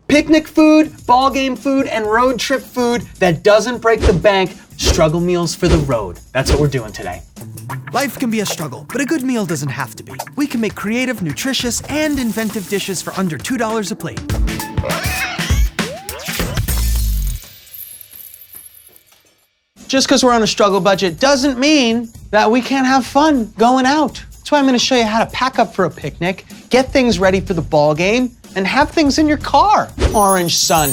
Picnic food, ball game food, and road trip food that doesn't break the bank. Struggle meals for the road. That's what we're doing today. Life can be a struggle, but a good meal doesn't have to be. We can make creative, nutritious, and inventive dishes for under $2 a plate. Just because we're on a struggle budget doesn't mean that we can't have fun going out. That's why I'm gonna show you how to pack up for a picnic, get things ready for the ball game, and have things in your car. Orange sun,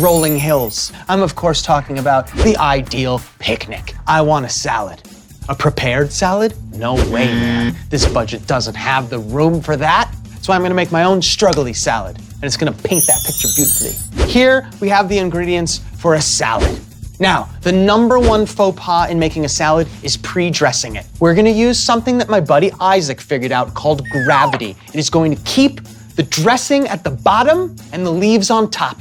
rolling hills. I'm of course talking about the ideal picnic. I want a salad. A prepared salad? No way, man. This budget doesn't have the room for that. That's why I'm gonna make my own struggly salad, and it's gonna paint that picture beautifully. Here we have the ingredients for a salad. Now, the #1 faux pas in making a salad is pre-dressing it. We're gonna use something that my buddy Isaac figured out called gravity. It is going to keep the dressing at the bottom and the leaves on top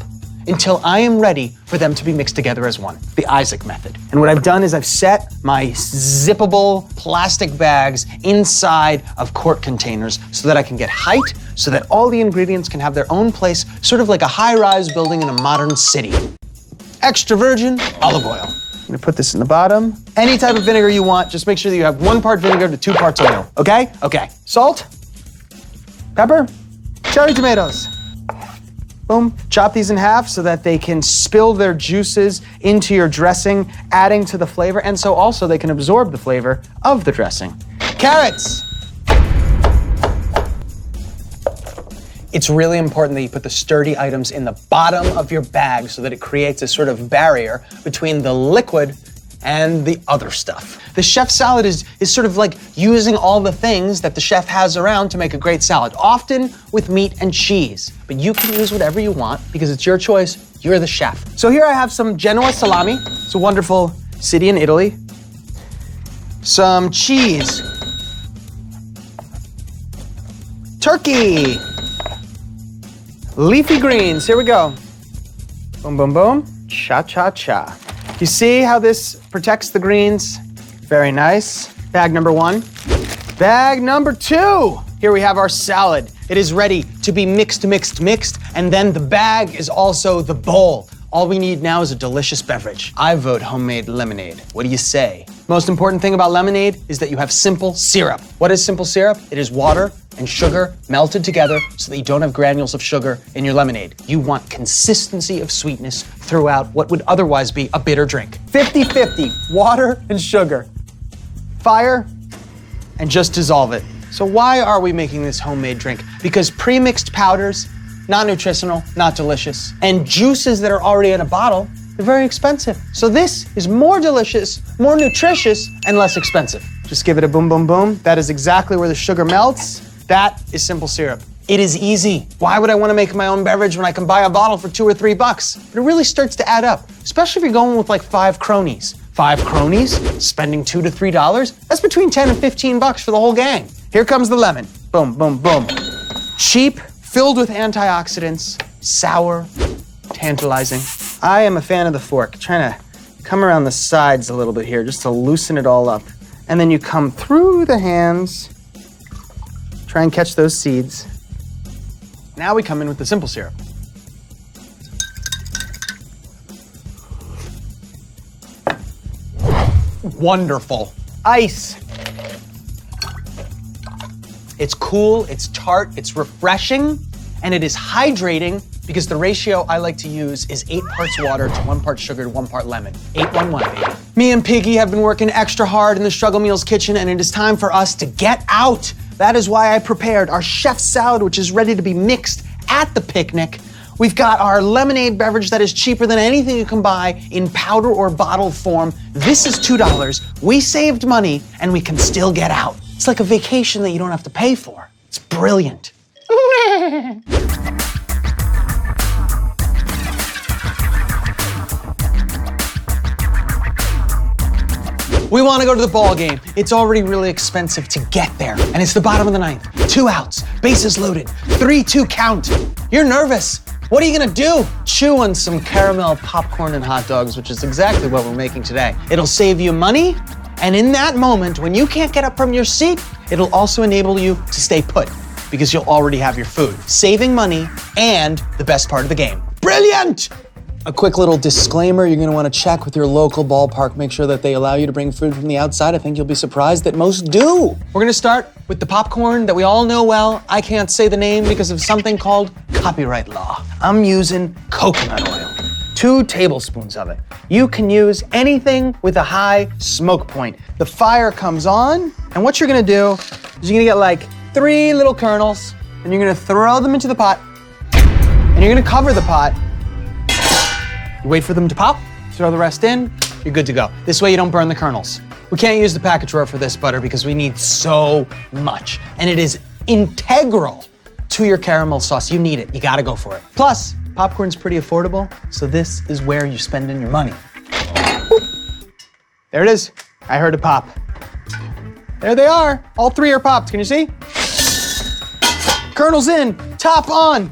until I am ready for them to be mixed together as one, the Isaac method. And what I've done is I've set my zippable plastic bags inside of quart containers so that I can get height, so that all the ingredients can have their own place, sort of like a high-rise building in a modern city. Extra virgin olive oil. I'm gonna put this in the bottom. Any type of vinegar you want, just make sure that you have 1 part vinegar to 2 parts oil, okay? Okay. Salt, pepper, cherry tomatoes. Boom, chop these in half so that they can spill their juices into your dressing, adding to the flavor, and so also they can absorb the flavor of the dressing. Carrots. It's really important that you put the sturdy items in the bottom of your bag so that it creates a sort of barrier between the liquid and the other stuff. The chef salad is sort of like using all the things that the chef has around to make a great salad, often with meat and cheese. But you can use whatever you want because it's your choice, you're the chef. So here I have some Genoa salami. It's a wonderful city in Italy. Some cheese. Turkey. Leafy greens, here we go. Boom, boom, boom, cha-cha-cha. You see how this protects the greens? Very nice. Bag #1. Bag #2. Here we have our salad. It is ready to be mixed, and then the bag is also the bowl. All we need now is a delicious beverage. I vote homemade lemonade. What do you say? Most important thing about lemonade is that you have simple syrup. What is simple syrup? It is water and sugar melted together so that you don't have granules of sugar in your lemonade. You want consistency of sweetness throughout what would otherwise be a bitter drink. 50-50, water and sugar. Fire, and just dissolve it. So why are we making this homemade drink? Because pre-mixed powders, not nutritional, not delicious, and juices that are already in a bottle, they're very expensive. So this is more delicious, more nutritious, and less expensive. Just give it a boom, boom, boom. That is exactly where the sugar melts. That is simple syrup. It is easy. Why would I want to make my own beverage when I can buy a bottle for $2 or $3? But it really starts to add up, especially if you're going with like 5 cronies. 5 cronies, spending $2 to $3, that's between 10 and 15 bucks for the whole gang. Here comes the lemon. Boom, boom, boom. Cheap, filled with antioxidants, sour, tantalizing. I am a fan of the fork, trying to come around the sides a little bit here just to loosen it all up. And then you come through the hands, try and catch those seeds. Now we come in with the simple syrup. Wonderful. Ice. It's cool, it's tart, it's refreshing, and it is hydrating because the ratio I like to use is 8 parts water to 1 part sugar to 1 part lemon. 8-1-1, baby. Me and Piggy have been working extra hard in the Struggle Meals kitchen, and it is time for us to get out. That is why I prepared our chef salad, which is ready to be mixed at the picnic. We've got our lemonade beverage that is cheaper than anything you can buy in powder or bottle form. This is $2. We saved money, and we can still get out. It's like a vacation that you don't have to pay for. It's brilliant. We want to go to the ball game. It's already really expensive to get there, and it's the bottom of the 9th. 2 outs, bases loaded, 3-2 count. You're nervous. What are you gonna do? Chew on some caramel popcorn and hot dogs, which is exactly what we're making today. It'll save you money, and in that moment, when you can't get up from your seat, it'll also enable you to stay put. because you'll already have your food, saving money and the best part of the game. Brilliant! A quick little disclaimer, you're gonna wanna check with your local ballpark, make sure that they allow you to bring food from the outside. I think you'll be surprised that most do. We're gonna start with the popcorn that we all know well. I can't say the name because of something called copyright law. I'm using coconut oil, 2 tablespoons of it. You can use anything with a high smoke point. The fire comes on, and what you're gonna do is you're gonna get like 3 little kernels, and you're gonna throw them into the pot, and you're gonna cover the pot. You wait for them to pop, throw the rest in, you're good to go. This way you don't burn the kernels. We can't use the package drawer for this butter because we need so much, and it is integral to your caramel sauce. You need it, you gotta go for it. Plus, popcorn's pretty affordable, so this is where you're spending your money. There it is, I heard it pop. There they are, all 3 are popped, can you see? Kernels in, top on.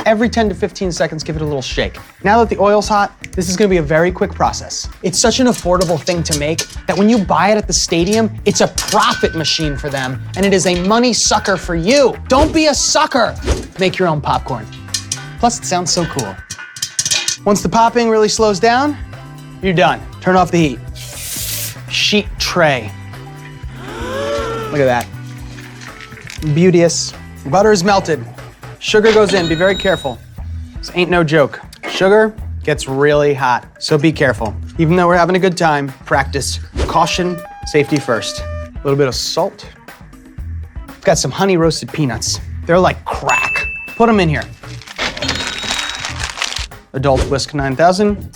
Every 10 to 15 seconds, give it a little shake. Now that the oil's hot, this is gonna be a very quick process. It's such an affordable thing to make that when you buy it at the stadium, it's a profit machine for them, and it is a money sucker for you. Don't be a sucker. Make your own popcorn. Plus, it sounds so cool. Once the popping really slows down, you're done. Turn off the heat. Sheet tray. Look at that. Beauteous. Butter is melted. Sugar goes in, be very careful. This ain't no joke. Sugar gets really hot, so be careful. Even though we're having a good time, practice caution, safety first. A little bit of salt. I've got some honey roasted peanuts. They're like crack. Put them in here. Adult Whisk 9000.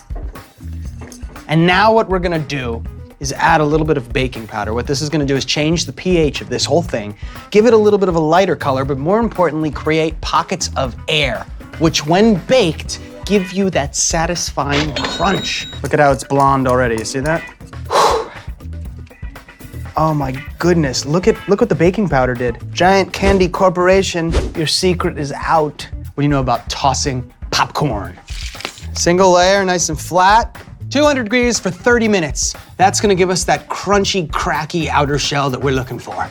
And now what we're gonna do is add a little bit of baking powder. What this is gonna do is change the pH of this whole thing, give it a little bit of a lighter color, but more importantly, create pockets of air, which when baked, give you that satisfying crunch. Look at how it's blonde already, you see that? Oh my goodness, look what the baking powder did. Giant Candy Corporation, your secret is out. What do you know about tossing popcorn? Single layer, nice and flat. 200 degrees for 30 minutes. That's gonna give us that crunchy, cracky outer shell that we're looking for.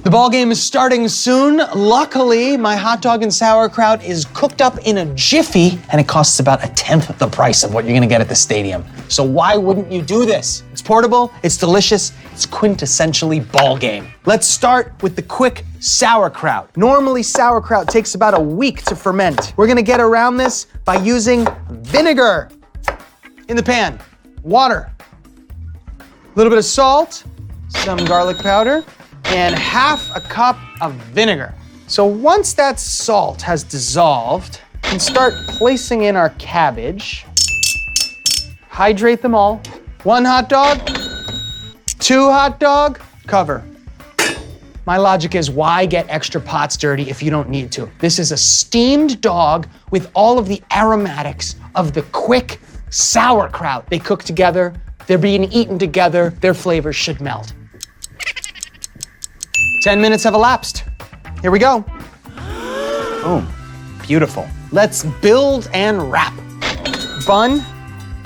The ball game is starting soon. Luckily, my hot dog and sauerkraut is cooked up in a jiffy, and it costs about 1/10 the price of what you're gonna get at the stadium. So why wouldn't you do this? It's portable, it's delicious, it's quintessentially ball game. Let's start with the quick sauerkraut. Normally, sauerkraut takes about a week to ferment. We're gonna get around this by using vinegar. In the pan, water, a little bit of salt, some garlic powder, and 1/2 cup of vinegar. So once that salt has dissolved, we can start placing in our cabbage. Hydrate them all. 1 hot dog, 2 hot dog, cover. My logic is, why get extra pots dirty if you don't need to? This is a steamed dog with all of the aromatics of the quick sauerkraut. They cook together, they're being eaten together, their flavors should melt. 10 minutes have elapsed. Here we go. Boom, beautiful. Let's build and wrap. Bun,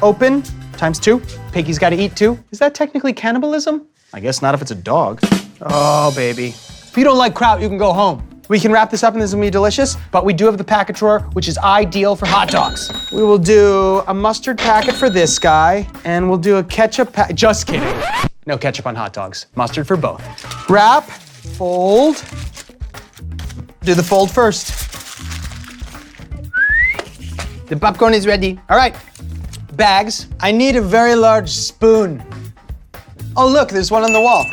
open, ×2. Piggy's gotta eat too. Is that technically cannibalism? I guess not if it's a dog. Oh, baby. If you don't like kraut, you can go home. We can wrap this up and this will be delicious, but we do have the packet drawer, which is ideal for hot dogs. We will do a mustard packet for this guy, and we'll do a ketchup packet. Just kidding. No ketchup on hot dogs. Mustard for both. Wrap, fold. Do the fold first. The popcorn is ready. All right, bags. I need a very large spoon. Oh, look, there's one on the wall.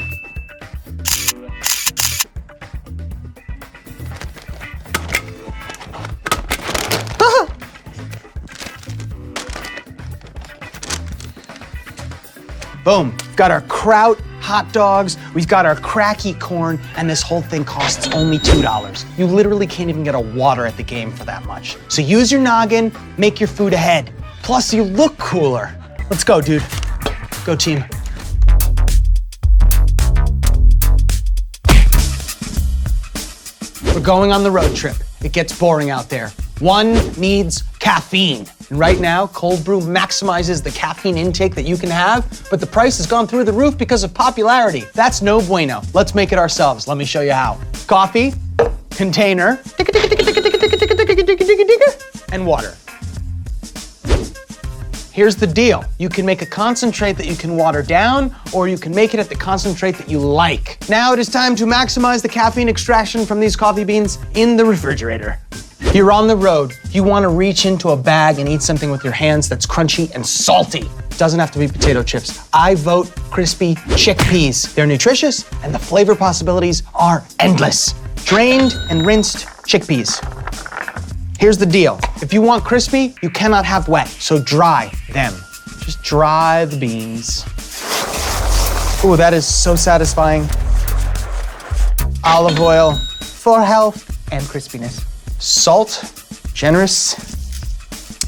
Boom, we've got our kraut hot dogs, we've got our cracky corn, and this whole thing costs only $2. You literally can't even get a water at the game for that much. So use your noggin, make your food ahead. Plus, you look cooler. Let's go, dude. Go team. We're going on the road trip. It gets boring out there. One needs caffeine. And right now, cold brew maximizes the caffeine intake that you can have, but the price has gone through the roof because of popularity. That's no bueno. Let's make it ourselves. Let me show you how. Coffee, container, and water. Here's the deal. You can make a concentrate that you can water down, or you can make it at the concentrate that you like. Now it is time to maximize the caffeine extraction from these coffee beans in the refrigerator. You're on the road. You want to reach into a bag and eat something with your hands that's crunchy and salty. Doesn't have to be potato chips. I vote crispy chickpeas. They're nutritious and the flavor possibilities are endless. Drained and rinsed chickpeas. Here's the deal. If you want crispy, you cannot have wet, so dry them. Just dry the beans. Ooh, that is so satisfying. Olive oil for health and crispiness. Salt, generous.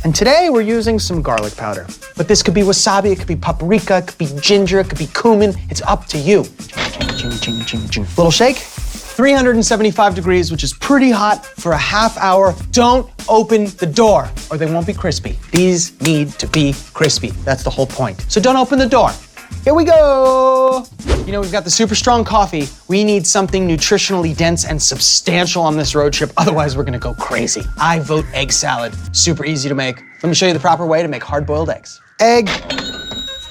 And today we're using some garlic powder. But this could be wasabi, it could be paprika, it could be ginger, it could be cumin. It's up to you. Little shake. 375 degrees, which is pretty hot for a half hour. Don't open the door or they won't be crispy. These need to be crispy. That's the whole point. So don't open the door. Here we go. You know, we've got the super strong coffee. We need something nutritionally dense and substantial on this road trip. Otherwise, we're gonna go crazy. I vote egg salad. Super easy to make. Let me show you the proper way to make hard-boiled eggs. Egg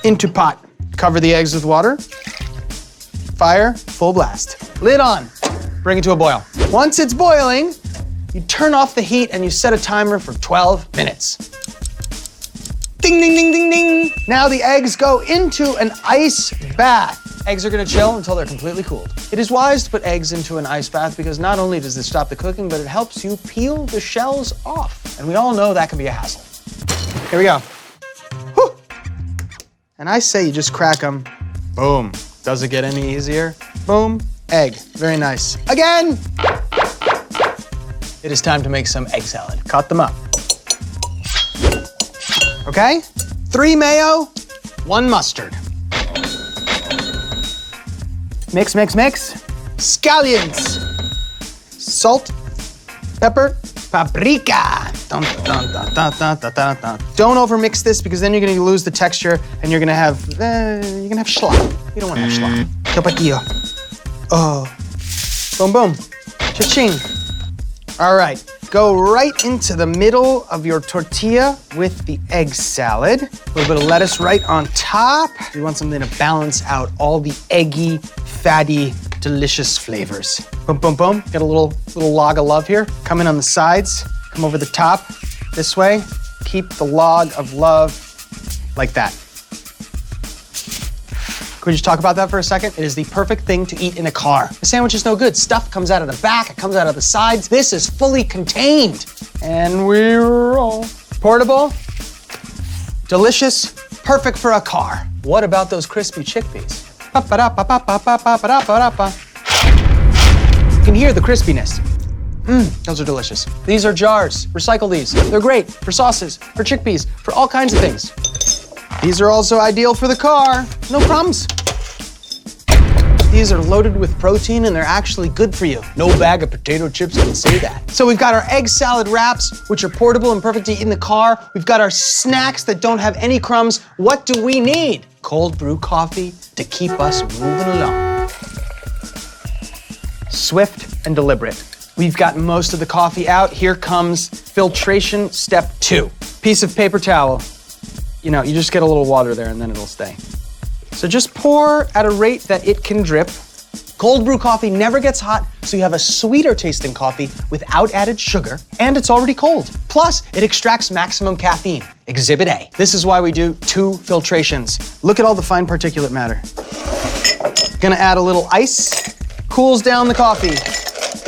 into pot. Cover the eggs with water. Fire, full blast. Lid on. Bring it to a boil. Once it's boiling, you turn off the heat and you set a timer for 12 minutes. Ding, ding, ding, ding, ding. Now the eggs go into an ice bath. Eggs are gonna chill until they're completely cooled. It is wise to put eggs into an ice bath because not only does this stop the cooking, but it helps you peel the shells off. And we all know that can be a hassle. Here we go. Whew. And I say you just crack them. Boom. Does it get any easier? Boom. Egg. Very nice. Again! It is time to make some egg salad. Cut them up. Okay? 3 mayo, 1 mustard. Mix, mix, mix. Scallions. Salt, pepper, paprika. Dun, dun, dun, dun, dun, dun, dun, dun. Don't overmix this because then you're gonna lose the texture and you're gonna have schlop. You don't wanna have schlop. Tapatio. Oh. Boom, boom. Cha-ching. All right. Go right into the middle of your tortilla with the egg salad. A little bit of lettuce right on top. We want something to balance out all the eggy, fatty, delicious flavors. Boom, boom, boom. Got a little log of love here. Come in on the sides, come over the top this way. Keep the log of love like that. Could we just talk about that for a second? It is the perfect thing to eat in a car. The sandwich is no good. Stuff comes out of the back, it comes out of the sides. This is fully contained. And we're all portable, delicious, perfect for a car. What about those crispy chickpeas? You can hear the crispiness. Those are delicious. These are jars. Recycle these. They're great for sauces, for chickpeas, for all kinds of things. These are also ideal for the car. No problems. These are loaded with protein and they're actually good for you. No bag of potato chips can say that. So we've got our egg salad wraps, which are portable and perfect to eat in the car. We've got our snacks that don't have any crumbs. What do we need? Cold brew coffee to keep us moving along. Swift and deliberate. We've got most of the coffee out. Here comes filtration step 2. Piece of paper towel. You know, you just get a little water there and then it'll stay. So just pour at a rate that it can drip. Cold brew coffee never gets hot, so you have a sweeter tasting coffee without added sugar, and it's already cold. Plus, it extracts maximum caffeine. Exhibit A. This is why we do 2 filtrations. Look at all the fine particulate matter. Gonna add a little ice, cools down the coffee.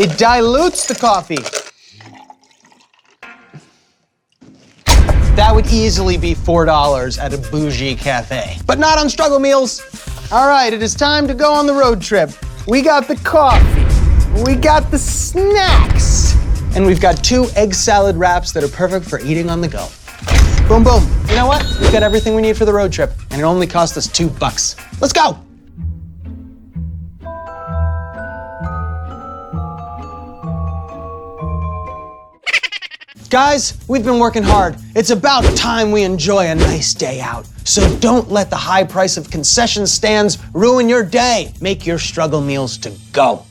It dilutes the coffee. That would easily be $4 at a bougie cafe, but not on Struggle Meals. All right, it is time to go on the road trip. We got the coffee, we got the snacks, and we've got 2 egg salad wraps that are perfect for eating on the go. Boom, boom. You know what? We've got everything we need for the road trip, and it only cost us $2. Let's go. Guys, we've been working hard. It's about time we enjoy a nice day out. So don't let the high price of concession stands ruin your day. Make your struggle meals to go.